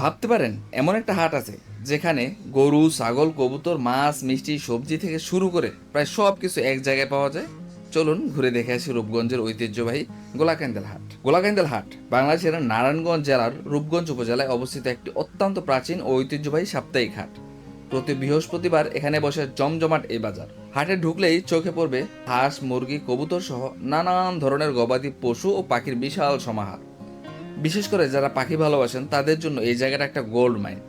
ভাবতে পারেন এমন একটা হাট আছে যেখানে গরু, ছাগল, কবুতর, মাছ, মিষ্টি, সবজি থেকে শুরু করে প্রায় সব কিছু এক জায়গায় পাওয়া যায়। চলুন ঘুরে দেখে আসি রূপগঞ্জের ঐতিহ্যবাহী গোলাকান্দাল হাট। গোলাকান্দাল হাট বাংলাদেশের নারায়ণগঞ্জ জেলার রূপগঞ্জ উপজেলায় অবস্থিত একটি অত্যন্ত প্রাচীন ও ঐতিহ্যবাহী সাপ্তাহিক হাট। প্রতি বৃহস্পতিবার এখানে বসে জমজমাট এই বাজার। হাটে ঢুকলেই চোখে পড়বে হাঁস, মুরগি, কবুতর সহ নানান ধরনের গবাদি পশু ও পাখির বিশাল সমাহার। বিশেষ করে যারা পাখি ভালোবাসেন তাদের জন্য এই জায়গাটা একটা গোল্ড মাইন।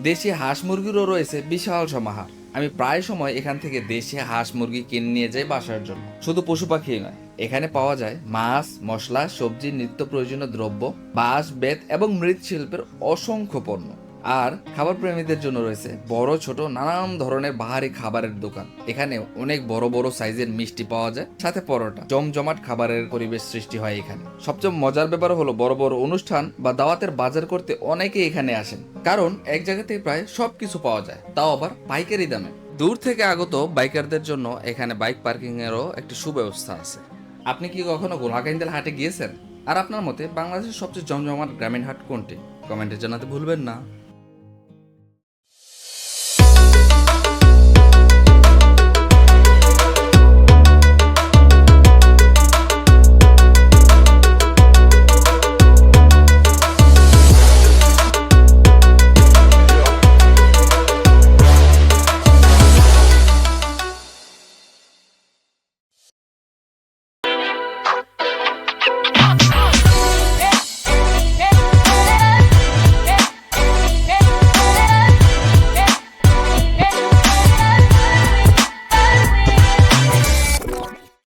দেশি হাঁস মুরগিরও রয়েছে বিশাল সমাহার। আমি প্রায় সময় এখান থেকে দেশি হাঁস মুরগি কিনে নিয়ে যাই বাসার জন্য। শুধু পশু পাখি নয়, এখানে পাওয়া যায় মাছ, মশলা, সবজি, নিত্য প্রয়োজনীয় দ্রব্য, বাঁশ, বেত এবং মৃৎশিল্পের অসংখ্য পণ্য। আর খাবার প্রেমীদের জন্য রয়েছে বড় ছোট নানান ধরনের বাহারি খাবারের দোকান। এখানে অনেক বড় বড় সাইজের মিষ্টি পাওয়া যায়, সাথে পরোটা। জমজমাট খাবারের পরিবেশ সৃষ্টি হয় এখানে। সবচেয়ে মজার ব্যাপার হলো বড় বড় অনুষ্ঠান বা দাওয়াতের বাজার করতে অনেকে এখানে আসেন, কারণ এক জায়গা থেকে প্রায় সবকিছু পাওয়া যায়, তাও আবার পাইকারি দামে। দূর থেকে আগত বাইকারদের জন্য এখানে বাইক পার্কিং এরও একটি সুব্যবস্থা আছে। আপনি কি কখনো গোলাকাইন্দাল হাটে গিয়েছেন? আর আপনার মতে বাংলাদেশের সবচেয়ে জমজমাট গ্রামীণ হাট কোনটি? কমেন্টে জানাতে ভুলবেন না।